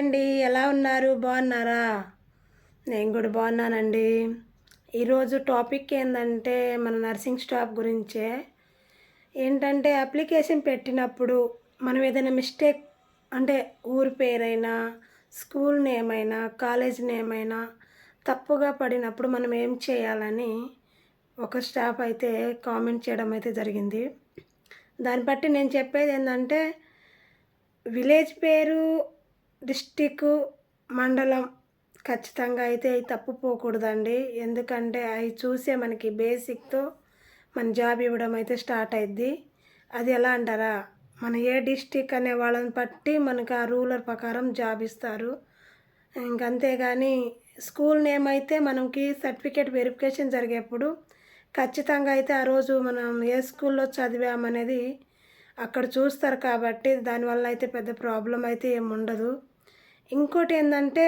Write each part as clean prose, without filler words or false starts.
అండి. ఎలా ఉన్నారు? బాగున్నారా? నేను కూడా బాగున్నానండి. ఈరోజు టాపిక్ ఏందంటే మన నర్సింగ్ స్టాఫ్ గురించే. ఏంటంటే అప్లికేషన్ పెట్టినప్పుడు మనం ఏదైనా మిస్టేక్ అంటే ఊరి పేరైనా, స్కూల్ నేమ్ అయినా, కాలేజ్ నేమ్ అయినా తప్పుగా పడినప్పుడు మనం ఏం చేయాలని ఒక స్టాఫ్ అయితే కామెంట్ చేయడం అయితే జరిగింది. దాన్ని బట్టి నేను చెప్పేది ఏందంటే విలేజ్ పేరు, డిస్టికు, మండలం ఖచ్చితంగా అయితే అయి తప్పుపోకూడదండి. ఎందుకంటే అయి చూసే మనకి బేసిక్‌తో మన జాబ్ ఇవ్వడం అయితే స్టార్ట్ అయిద్ది. అది ఎలా అంటారా? మన ఏ డిస్టిక్ అనే వాళ్ళని బట్టి మనకు ఆ రూలర్ ప్రకారం జాబ్ ఇస్తారు. అంతేగాని స్కూల్ నేమ్ అయితే మనకి సర్టిఫికేట్ వెరిఫికేషన్ జరిగేప్పుడు ఖచ్చితంగా అయితే ఆ రోజు మనం ఏ స్కూల్‌లో చదివామనేది అక్కడ చూస్తారు కాబట్టి దానివల్ల అయితే పెద్ద ప్రాబ్లమ్ అయితే ఏముండదు. ఇంకోటి ఏందంటే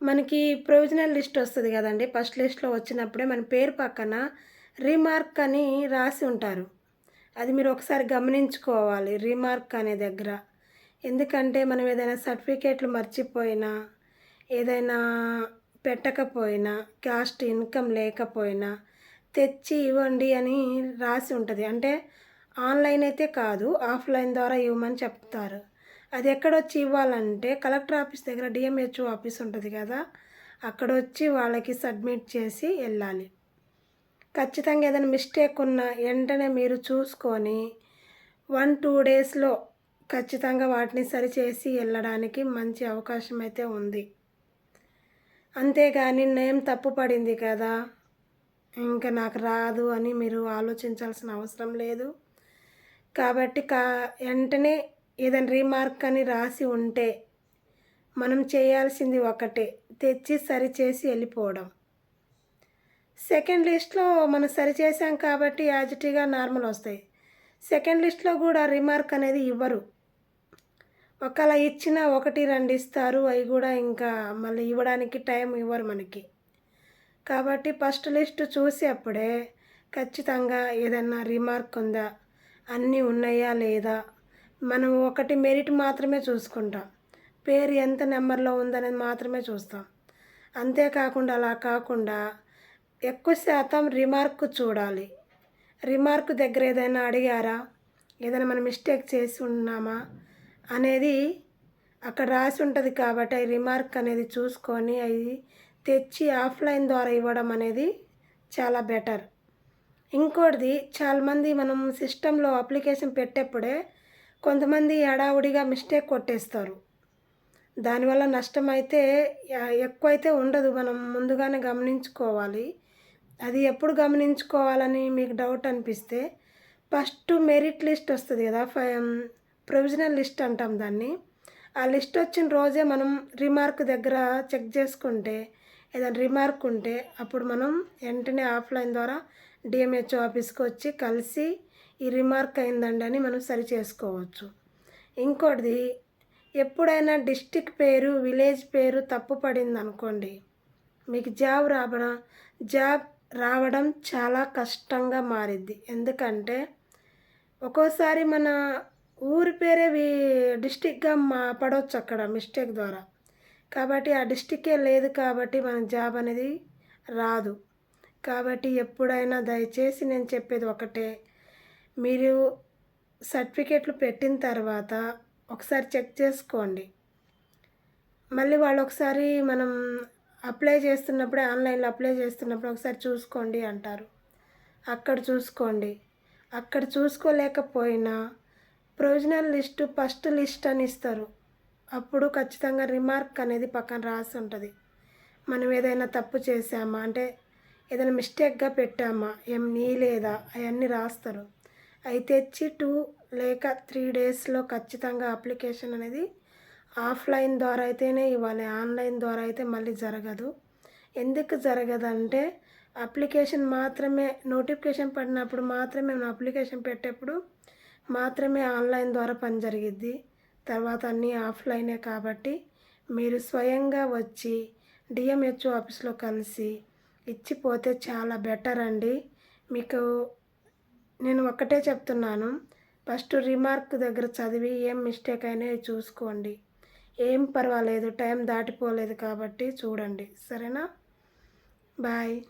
మనకి ప్రొవిజనల్ లిస్ట్ వస్తది కదండీ! ఫస్ట్ లిస్ట్‌లో వచ్చినప్పుడే మన పేరు పక్కన రీమార్క్ అని రాసి ఉంటారు. అది మీరు ఒకసారి గమనించుకోవాలి రీమార్క్ అనే దగ్గర. ఎందుకంటే మనం ఏదైనా సర్టిఫికేట్లు మర్చిపోయినా, ఏదైనా పెట్టకపోయినా, క్యాస్ట్ ఇన్‌కమ్ లేకపోయినా తెచ్చి ఇవ్వండి అని రాసి ఉంటది. అంటే ఆన్‌లైన్ అయితే కాదు, ఆఫ్‌లైన్ ద్వారా ఇవ్వమని చెప్తారు. అది ఎక్కడొచ్చి ఇవ్వాలంటే కలెక్టర్ ఆఫీస్ దగ్గర డిఎంహెచ్ఓ ఆఫీస్ ఉంటుంది కదా! అక్కడొచ్చి వాళ్ళకి సబ్మిట్ చేసి వెళ్ళాలి. ఖచ్చితంగా ఏదైనా మిస్టేక్ ఉన్నా వెంటనే మీరు చూసుకొని 1, 2 డేస్‌లో ఖచ్చితంగా వాటిని సరిచేసి వెళ్ళడానికి మంచి అవకాశం అయితే ఉంది. అంతేగాని నేమ్ తప్పు పడింది కదా! ఇంక నాకు రాదు అని మీరు ఆలోచించాల్సిన అవసరం లేదు. కాబట్టి వెంటనే ఏదైనా రీమార్క్ అని రాసి ఉంటే మనం చేయాల్సింది ఒకటే, తెచ్చి సరిచేసి వెళ్ళిపోవడం. సెకండ్ లిస్ట్‌లో మనం సరిచేసాం కాబట్టి యాజిటీగా నార్మల్ వస్తాయి. సెకండ్ లిస్ట్‌లో కూడా రిమార్క్ అనేది ఇవ్వరు. ఒకవేళ ఇచ్చినా 1, 2 ఇస్తారు. అవి కూడా ఇంకా మళ్ళీ ఇవ్వడానికి టైం ఇవ్వరు మనకి. కాబట్టి ఫస్ట్ లిస్ట్ చూసి అప్పుడే ఖచ్చితంగా ఏదన్నా రిమార్క్ ఉందా, అన్నీ ఉన్నాయా లేదా, మనం ఒకటి మెరిట్ మాత్రమే చూసుకుంటాం. పేరు ఎంత నెంబర్లో ఉందనేది మాత్రమే చూస్తాం. అంతేకాకుండా అలా కాకుండా ఎక్కువ శాతం రిమార్క్ చూడాలి. రిమార్క్ దగ్గర ఏదైనా అడిగారా, ఏదైనా మనం మిస్టేక్ చేసి ఉన్నామా అనేది అక్కడ రాసి ఉంటుంది కాబట్టి అవి రిమార్క్ అనేది చూసుకొని అవి తెచ్చి ఆఫ్లైన్ ద్వారా ఇవ్వడం అనేది చాలా బెటర్. ఇంకోటిది చాలామంది మనం సిస్టంలో అప్లికేషన్ పెట్టేప్పుడే కొంతమంది హడావుడిగా మిస్టేక్ కొట్టేస్తారు. దానివల్ల నష్టం అయితే ఎక్కువైతే ఉండదు. మనం ముందుగానే గమనించుకోవాలి. అది ఎప్పుడు గమనించుకోవాలని మీకు డౌట్ అనిపిస్తే ఫస్ట్ మెరిట్ లిస్ట్ వస్తుంది కదా, ప్రొవిజనల్ లిస్ట్ అంటాం దాన్ని. ఆ లిస్ట్ వచ్చిన రోజే మనం రిమార్క్ దగ్గర చెక్ చేసుకుంటే ఏదైనా రిమార్క్ ఉంటే అప్పుడు మనం వెంటనే ఆఫ్లైన్ ద్వారా డిఎంహెచ్ఓ ఆఫీస్కి వచ్చి కలిసి ఈ రిమార్క్ అయిందండి అని మనం సరి చేసుకోవచ్చు. ఇంకోటిది ఎప్పుడైనా డిస్టిక్ పేరు, విలేజ్ పేరు తప్పు పడింది అనుకోండి, మీకు జాబ్ రావడం చాలా కష్టంగా మారిద్ది. ఎందుకంటే ఒక్కోసారి మన ఊరి పేరే డిస్టిక్గా పడవచ్చు అక్కడ మిస్టేక్ ద్వారా. కాబట్టి ఆ డిస్టిక్కే లేదు కాబట్టి మన జాబ్ అనేది రాదు. కాబట్టి ఎప్పుడైనా దయచేసి నేను చెప్పేది ఒకటే, మీరు సర్టిఫికేట్లు పెట్టిన తర్వాత ఒకసారి చెక్ చేసుకోండి. మళ్ళీ వాళ్ళు ఒకసారి మనం అప్లై చేస్తున్నప్పుడే ఆన్లైన్లో అప్లై చేస్తున్నప్పుడు ఒకసారి చూసుకోండి అంటారు. అక్కడ చూసుకోండి. అక్కడ చూసుకోలేకపోయినా ప్రొవిజనల్ లిస్టు ఫస్ట్ లిస్ట్ అని ఇస్తారు. అప్పుడు ఖచ్చితంగా రిమార్క్ అనేది పక్కన రాసి ఉంటుంది. మనం ఏదైనా తప్పు చేసామా అంటే ఏదైనా మిస్టేక్గా పెట్టామా, ఏం నీలేదా అవన్నీ రాస్తారు. అవి తెచ్చి 2 లేక 3 డేస్లో ఖచ్చితంగా అప్లికేషన్ అనేది ఆఫ్లైన్ ద్వారా అయితేనే ఇవ్వాలి. ఆన్లైన్ ద్వారా అయితే మళ్ళీ జరగదు. ఎందుకు జరగదంటే అప్లికేషన్ మాత్రమే నోటిఫికేషన్ పడినప్పుడు మాత్రమే మనం అప్లికేషన్ పెట్టేప్పుడు మాత్రమే ఆన్లైన్ ద్వారా పని జరిగిద్ది. తర్వాత అన్నీ ఆఫ్లైనే కాబట్టి మీరు స్వయంగా వచ్చి డిఎంహెచ్ఓ ఆఫీస్లో కలిసి ఇచ్చిపోతే చాలా బెటర్ అండి. మీకు నేను ఒక్కటే చెప్తున్నాను, ఫస్ట్ రిమార్క్ దగ్గర చదివి ఏం మిస్టేక్ అయినా చూసుకోండి. ఏం పర్వాలేదు, టైం దాటిపోలేదు కాబట్టి చూడండి. సరేనా? బాయ్.